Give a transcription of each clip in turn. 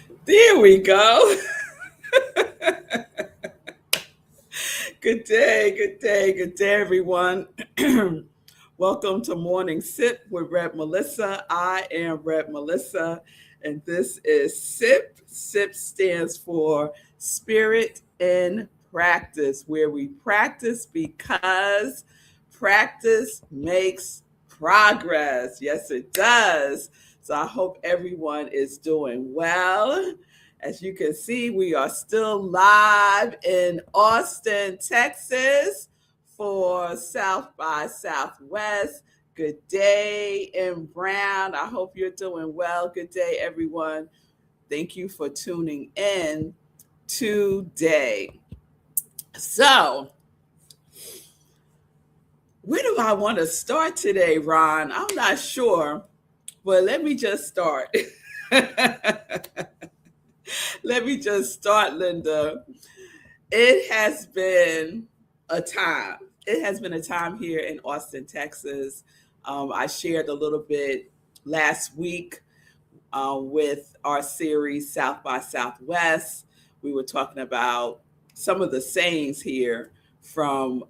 There we go. Good day, everyone. Welcome to Morning Sip with Rep Melissa. I am Rep Melissa, and this is SIP. SIP stands for Spirit in Practice, where we practice because practice makes progress. Yes, it does. So I hope everyone is doing well. As you can see, we are still live in Austin, Texas for South by Southwest. Good day in Brown. I hope you're doing well. Good day, everyone. Thank you for tuning in today. So, where do I want to start today, Ron? I'm not sure, but let me just start. Let me just start, Linda. It has been a time. It has been a time here in Austin, Texas. I shared a little bit last week with our series South by Southwest. We were talking about some of the sayings here from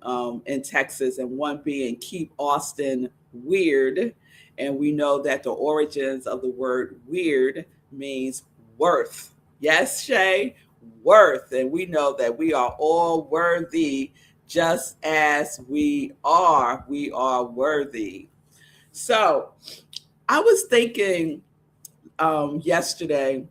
in Texas, and one being "Keep Austin Weird." And we know that the origins of the word "weird" means worth. Yes, Shay, worth. And we know that we are all worthy just as we are. We are worthy. So I was thinking yesterday,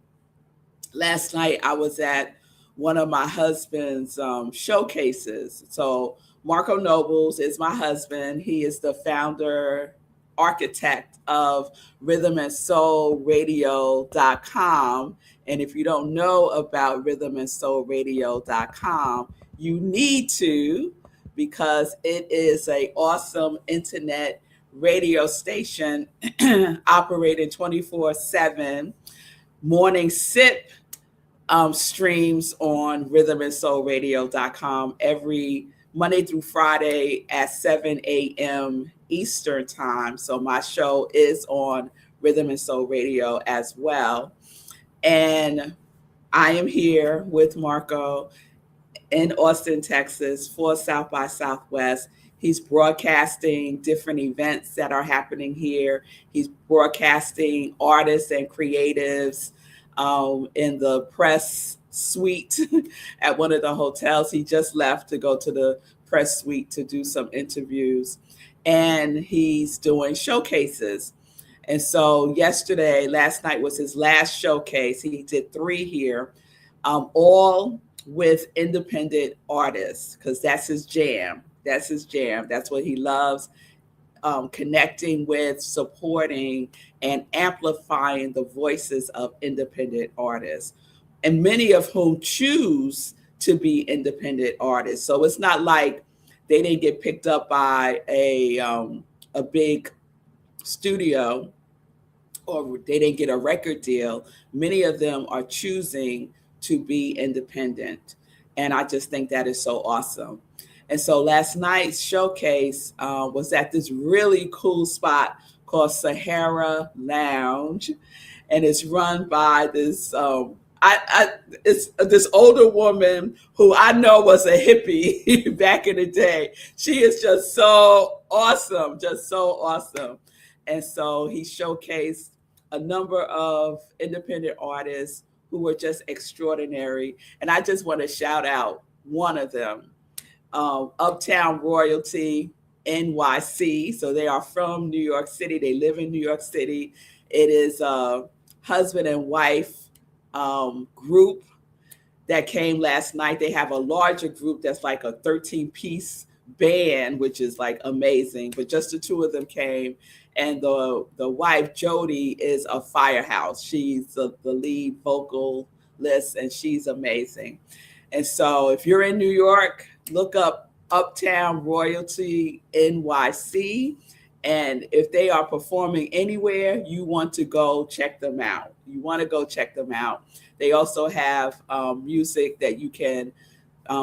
last night, I was at one of my husband's showcases. So Marco Nobles is my husband. He is the founder, architect of rhythmandsoulradio.com. And if you don't know about rhythmandsoulradio.com, you need to, because it is an awesome internet radio station operating 24/7. Morning Sip streams on rhythmandsoulradio.com every Monday through Friday at 7 a.m. Eastern Time. So my show is on Rhythm and Soul Radio as well. And I am here with Marco in Austin, Texas for South by Southwest. He's broadcasting different events that are happening here. He's broadcasting artists and creatives in the press suite at one of the hotels. He just left to go to the press suite to do some interviews. And he's doing showcases. And so last night was his last showcase. He did 3 here, all with independent artists, because that's his jam. That's his jam. That's what he loves, connecting with, supporting, and amplifying the voices of independent artists, and many of whom choose to be independent artists. So it's not like they didn't get picked up by a big studio, or they didn't get a record deal. Many of them are choosing to be independent. And I just think that is so awesome. And so last night's showcase was at this really cool spot called Sahara Lounge. And it's run by this it's this older woman who I know was a hippie back in the day. She is just so awesome, just so awesome. And so he showcased a number of independent artists who were just extraordinary. And I just want to shout out one of them, Uptown Royalty NYC. So they are from New York City. They live in New York City. It is a husband and wife group that came last night. They have a larger group that's like a 13-piece band, which is like amazing. But just the two of them came. And the wife, Jody, is a firehouse. She's the lead vocalist, and she's amazing. And so if you're in New York, look up Uptown Royalty NYC. And if they are performing anywhere, you want to go check them out. You want to go check them out. They also have music that you can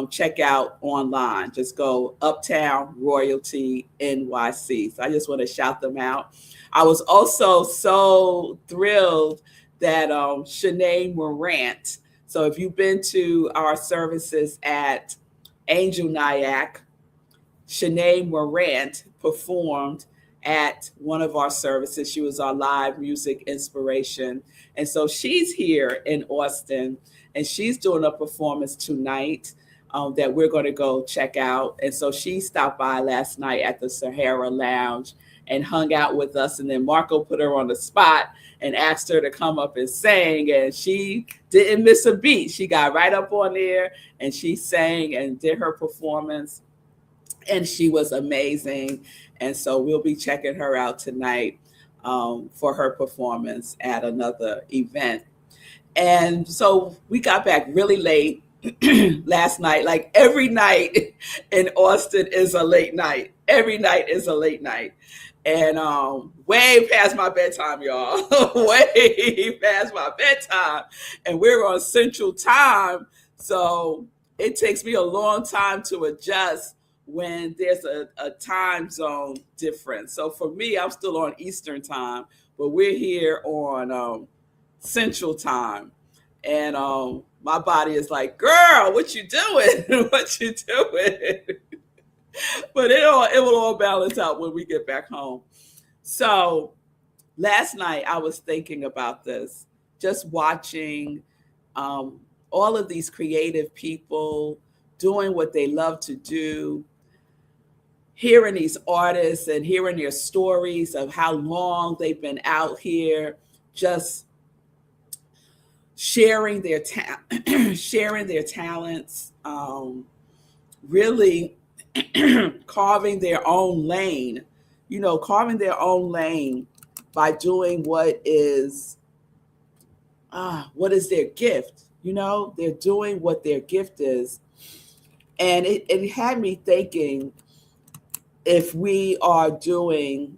check out online. Just go Uptown Royalty NYC. So I just want to shout them out. I was also so thrilled that Shanae Morant. So if you've been to our services at Angel Nyack, Shanae Morant performed at one of our services. She was our live music inspiration. And so she's here in Austin and she's doing a performance tonight that we're going to go check out. And so she stopped by last night at the Sahara Lounge and hung out with us. And then Marco put her on the spot and asked her to come up and sing. And she didn't miss a beat. She got right up on there and she sang and did her performance. And she was amazing. And so we'll be checking her out tonight for her performance at another event. And so we got back really late last night. Like every night in Austin is a late night. Every night is a late night. And way past my bedtime, y'all. Way past my bedtime. And we're on Central Time. So it takes me a long time to adjust when there's a time zone difference. So for me, I'm still on Eastern Time, but we're here on Central Time. And my body is like, girl, what you doing? What you doing? But it will all balance out when we get back home. So last night I was thinking about this, just watching all of these creative people doing what they love to do, hearing these artists and hearing their stories of how long they've been out here, just sharing their talents, really carving their own lane, carving their own lane by doing what is their gift. They're doing what their gift is. And it had me thinking, if we are doing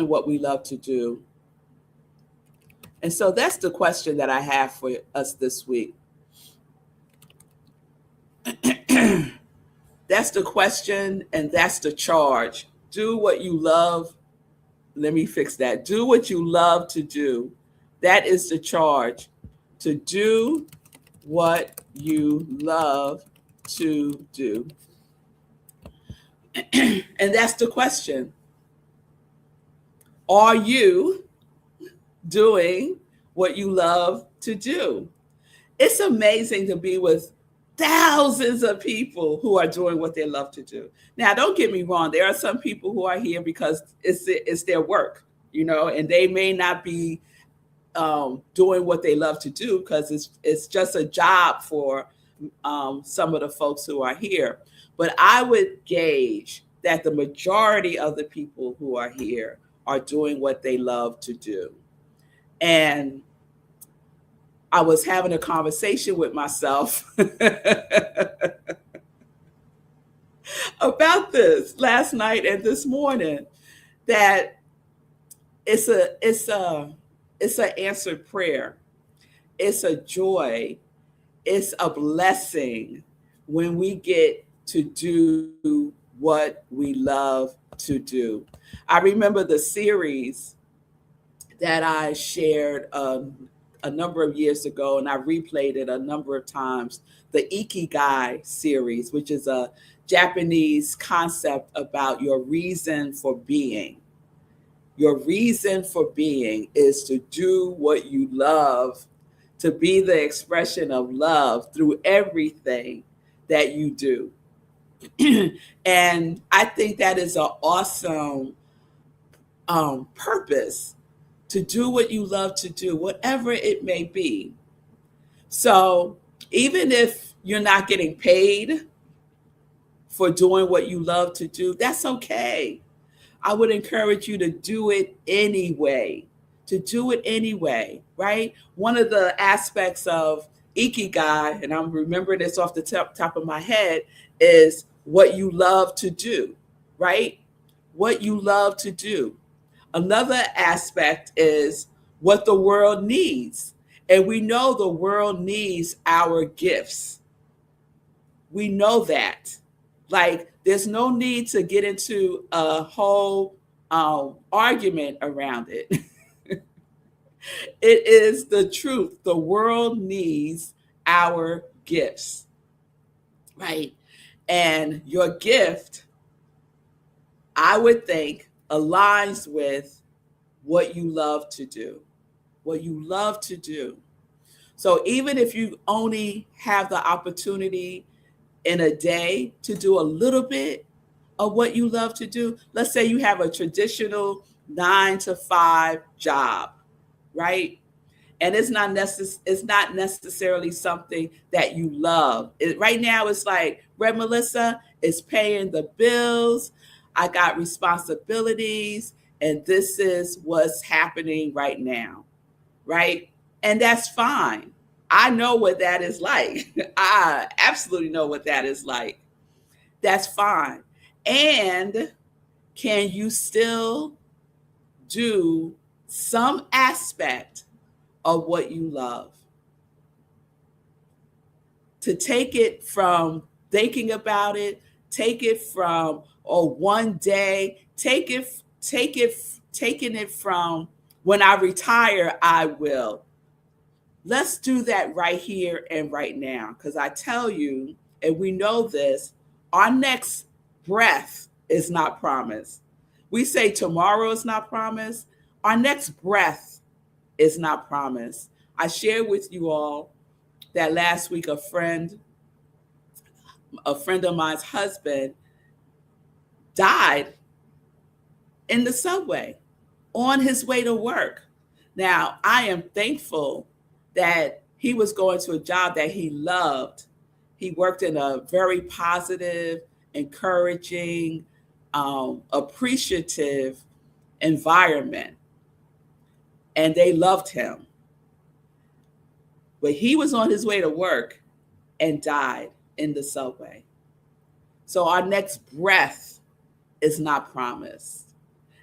what we love to do. And so that's the question that I have for us this week. That's the question and that's the charge. Do what you love. Let me fix that. Do what you love to do. That is the charge. To do what you love to do. And that's the question. Are you doing what you love to do? It's amazing to be with thousands of people who are doing what they love to do. Now, don't get me wrong. There are some people who are here because it's their work, and they may not be doing what they love to do because it's just a job for some of the folks who are here. But I would gauge that the majority of the people who are here are doing what they love to do. And I was having a conversation with myself about this last night and this morning, that it's an answered prayer. It's a joy. It's a blessing when we get to do what we love to do. I remember the series that I shared a number of years ago, and I replayed it a number of times, the Ikigai series, which is a Japanese concept about your reason for being. Your reason for being is to do what you love, to be the expression of love through everything that you do. And I think that is an awesome purpose, to do what you love to do, whatever it may be. So even if you're not getting paid for doing what you love to do, that's okay. I would encourage you to do it anyway, right? One of the aspects of Ikigai, and I'm remembering this off the top of my head, is what you love to do, right? What you love to do. Another aspect is what the world needs. And we know the world needs our gifts. We know that. Like, there's no need to get into a whole argument around it. It is the truth. The world needs our gifts, right? And your gift, I would think, aligns with what you love to do. What you love to do. So even if you only have the opportunity in a day to do a little bit of what you love to do, let's say you have a traditional 9 to 5 job, right? And it's not necessarily something that you love. Right now, it's like, Red Melissa is paying the bills. I got responsibilities, and this is what's happening right now, right? And that's fine. I know what that is like. I absolutely know what that is like. That's fine. And can you still do some aspect of what you love? To take it from thinking about it, take it from one day, taking it from when I retire, I will. Let's do that right here and right now. Because I tell you, and we know this, our next breath is not promised. We say tomorrow is not promised. Our next breath is not promised. I shared with you all that last week a friend of mine's husband died in the subway on his way to work. Now, I am thankful that he was going to a job that he loved. He worked in a very positive, encouraging, appreciative environment, and they loved him. But he was on his way to work and died in the subway. So our next breath is not promised.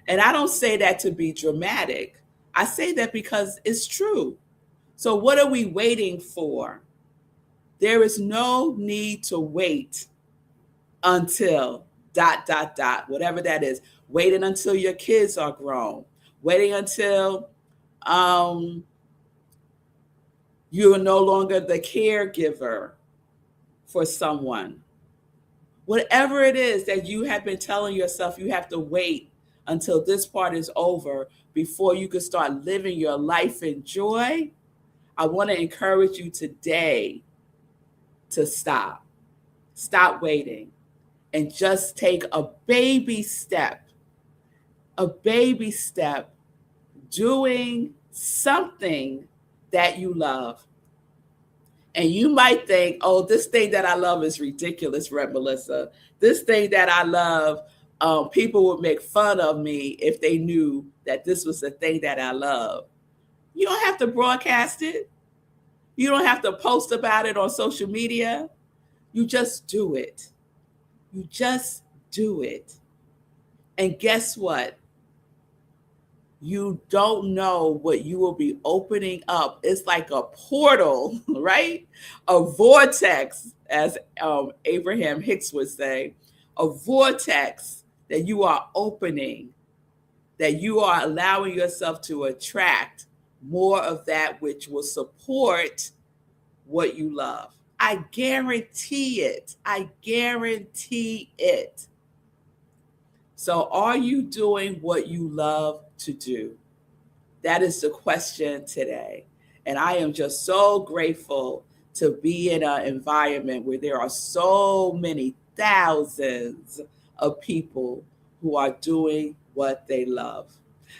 And I don't say that to be dramatic. I say that because it's true. So what are we waiting for? There is no need to wait until ... whatever that is. Waiting until your kids are grown. Waiting until you are no longer the caregiver for someone. Whatever it is that you have been telling yourself you have to wait until this part is over before you can start living your life in joy, I want to encourage you today to stop. Stop waiting and just take a baby step doing something that you love. And you might think, oh, this thing that I love is ridiculous, Red Melissa. This thing that I love, people would make fun of me if they knew that this was the thing that I love. You don't have to broadcast it. You don't have to post about it on social media. You just do it. You just do it. And guess what? You don't know what you will be opening up. It's like a portal, right? A vortex, as Abraham Hicks would say, a vortex that you are opening, that you are allowing yourself to attract more of that which will support what you love. I guarantee it. I guarantee it. So are you doing what you love to do? That is the question today. And I am just so grateful to be in an environment where there are so many thousands of people who are doing what they love.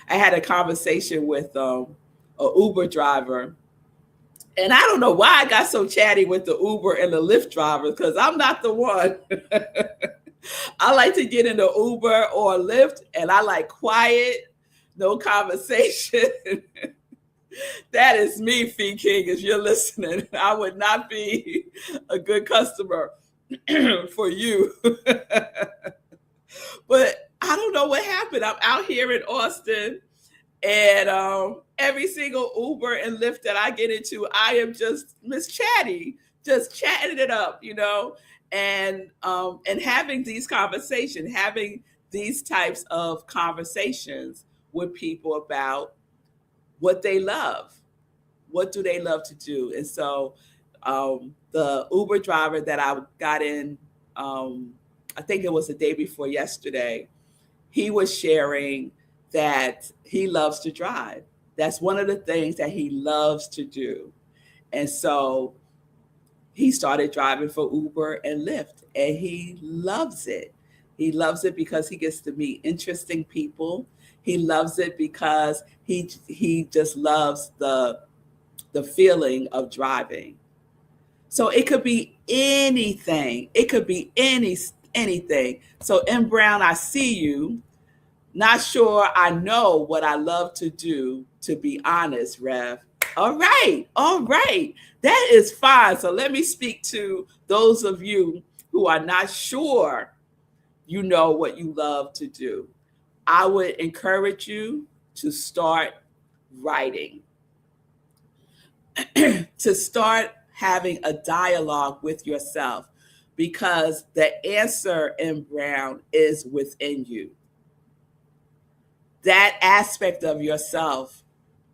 I had a conversation with an Uber driver. And I don't know why I got so chatty with the Uber and the Lyft drivers, because I'm not the one. I like to get in the Uber or Lyft, and I like quiet, no conversation. That is me, Fee King, if you're listening. I would not be a good customer for you. But I don't know what happened. I'm out here in Austin, and every single Uber and Lyft that I get into, I am just Miss Chatty, just chatting it up, and having these conversations, having these types of conversations with people about what they love. What do they love to do? And so the Uber driver that I got in, I think it was the day before yesterday, he was sharing that he loves to drive. That's one of the things that he loves to do. And so he started driving for Uber and Lyft, and he loves it. He loves it because he gets to meet interesting people. He loves it because he just loves the feeling of driving. So it could be anything. It could be anything. So M Brown, I see you. Not sure I know what I love to do, to be honest, Rev. All right. All right. That is fine. So let me speak to those of you who are not sure you know what you love to do. I would encourage you to start writing, to start having a dialogue with yourself, because the answer in Brown is within you. That aspect of yourself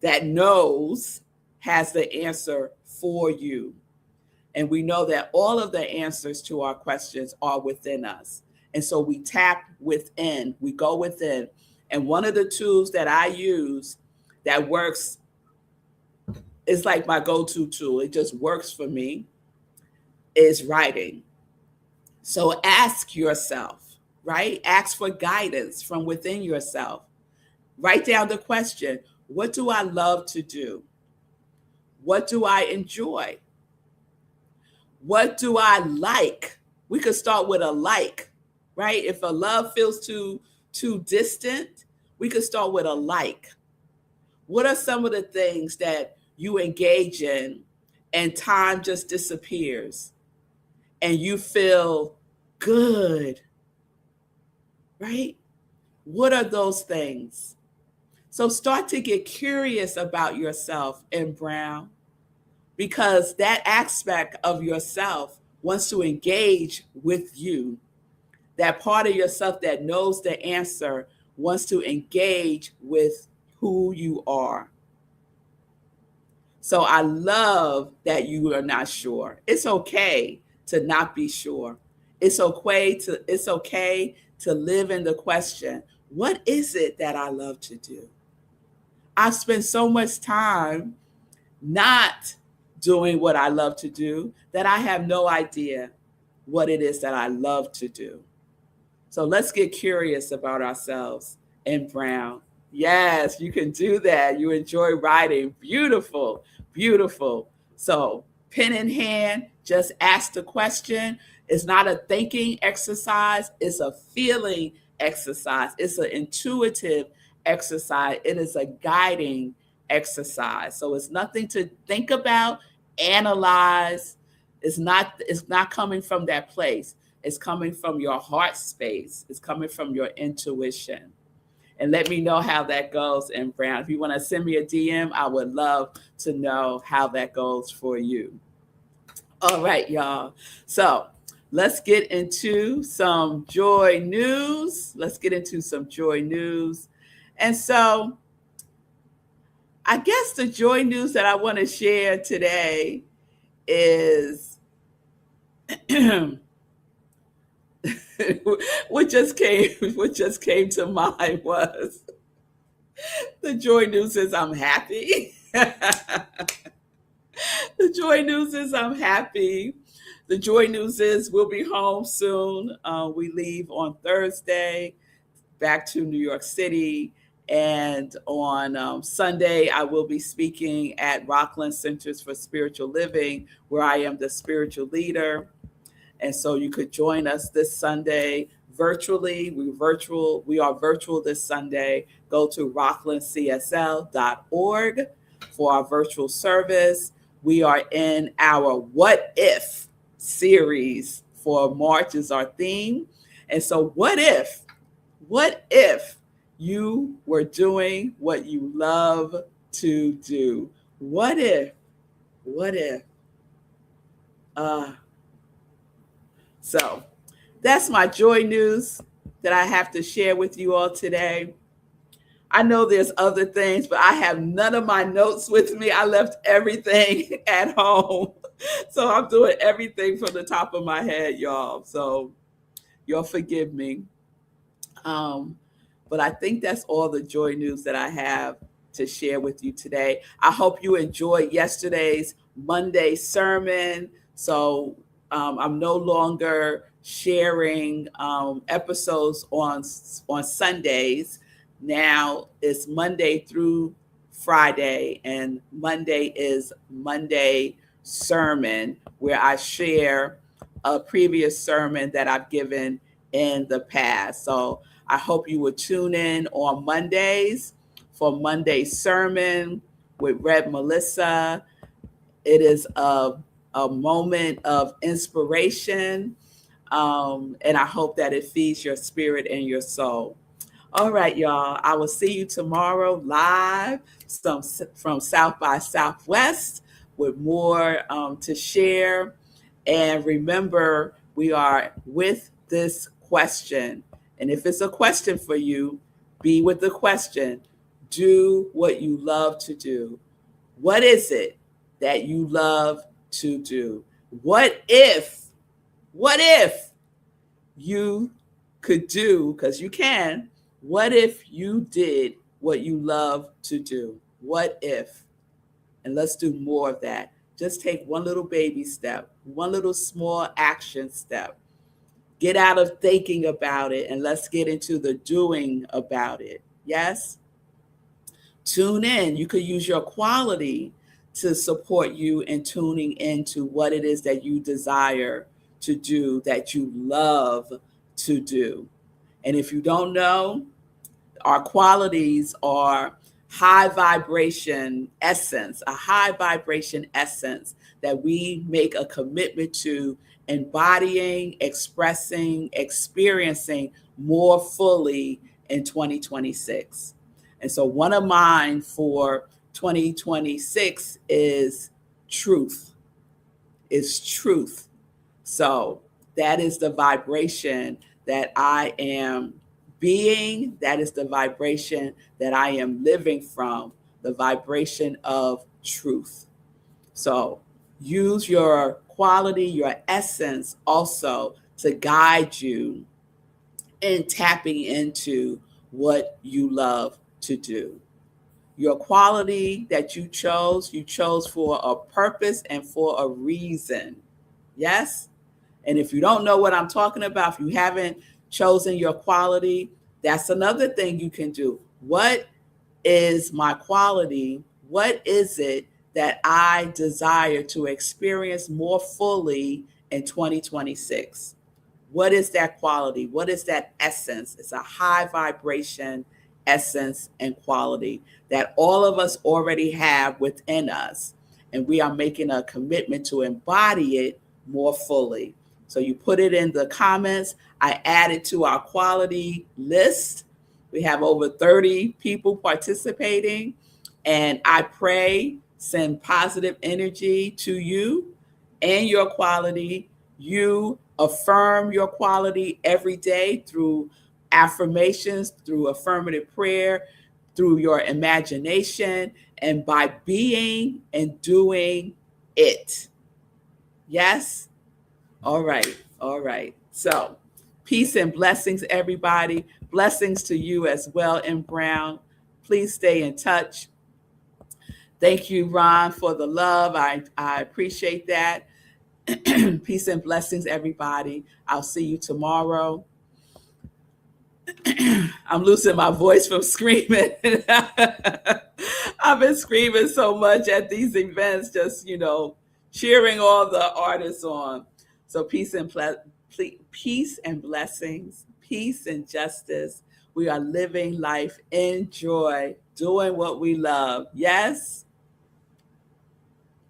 that knows has the answer for you. And we know that all of the answers to our questions are within us. And so we tap within, we go within. And one of the tools that I use that works, is like my go-to tool, it just works for me, is writing. So ask yourself, right? Ask for guidance from within yourself. Write down the question, what do I love to do? What do I enjoy? What do I like? We could start with a like, right? If a love feels too distant, we could start with a like. What are some of the things that you engage in and time just disappears and you feel good, right? What are those things? So start to get curious about yourself in Brown, because that aspect of yourself wants to engage with you. That part of yourself that knows the answer wants to engage with who you are. So I love that you are not sure. It's okay to not be sure. It's okay to live in the question, what is it that I love to do? I've spent so much time not doing what I love to do that I have no idea what it is that I love to do. So let's get curious about ourselves in Brown. Yes, you can do that. You enjoy writing. Beautiful, beautiful. So pen in hand, just ask the question. It's not a thinking exercise. It's a feeling exercise. It's an intuitive exercise. It is a guiding exercise. So it's nothing to think about, analyze. It's not coming from that place. It's coming from your heart space. It's coming from your intuition. And let me know how that goes in Brown. If you want to send me a DM, I would love to know how that goes for you. All right, y'all. So let's get into some joy news. And so I guess the joy news that I want to share today is what just came to mind was the joy news is I'm happy. The joy news is I'm happy. The joy news is we'll be home soon. We leave on Thursday back to New York City. And on Sunday, I will be speaking at Rockland Centers for Spiritual Living, where I am the spiritual leader. And so you could join us this Sunday virtually. We are virtual this Sunday. Go to rocklandcsl.org for our virtual service. We are in our What If series for March is our theme. And so what if you were doing what you love to do? What if? So that's my joy news. that I have to share with you all today. I know there's other things, but I have none of my notes with me. I left everything at home. So I'm doing everything from the top of my head, y'all. So you'll forgive me. Um, but I think that's all the joy news that I have to share with you today. I hope you enjoyed yesterday's Monday sermon. So I'm no longer sharing episodes on Sundays. Now it's Monday through Friday, and Monday is Monday sermon, where I share a previous sermon that I've given in the past. So I hope you would tune in on Mondays for Monday's sermon with Rev Melissa. It is a moment of inspiration, and I hope that it feeds your spirit and your soul. All right, y'all. I will see you tomorrow live from South by Southwest with more to share. And remember, we are with this question. And if it's a question for you, be with the question. Do what you love to do. What is it that you love to do? What if you could do, because you can, what if you did what you love to do? What if? And let's do more of that. Just take one little baby step, one little small action step. Get out of thinking about it and let's get into the doing about it. Yes? Tune in. You could use your quality to support you in tuning into what it is that you desire to do, that you love to do. And if you don't know, our qualities are high vibration essence, a high vibration essence that we make a commitment to embodying, expressing, experiencing more fully in 2026. And so one of mine for 2026 is truth. So that is the vibration that I am being. That is the vibration that I am living from, the vibration of truth. So use your quality, your essence also to guide you in tapping into what you love to do. Your quality that you chose for a purpose and for a reason. Yes? And if you don't know what I'm talking about, if you haven't chosen your quality, that's another thing you can do. What is my quality? What is it that I desire to experience more fully in 2026? What is that quality? What is that essence? It's a high vibration essence and quality that all of us already have within us. And we are making a commitment to embody it more fully. So you put it in the comments. I added to our quality list. We have over 30 people participating. And I pray, send positive energy to you and your quality. You affirm your quality every day through affirmations, through affirmative prayer, through your imagination, and by being and doing it. Yes? All right. So, peace and blessings, everybody. Blessings to you as well, M. Brown. Please stay in touch. Thank you, Ron, for the love. I appreciate that. Peace and blessings, everybody. I'll see you tomorrow. I'm losing my voice from screaming. I've been screaming so much at these events, just, cheering all the artists on. So peace and blessings, peace and justice. We are living life in joy, doing what we love. Yes?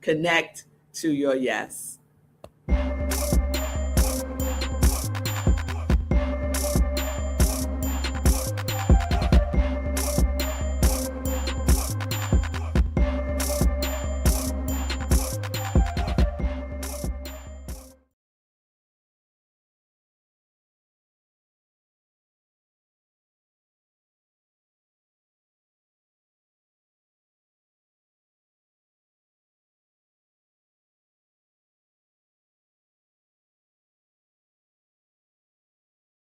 Connect to your yes.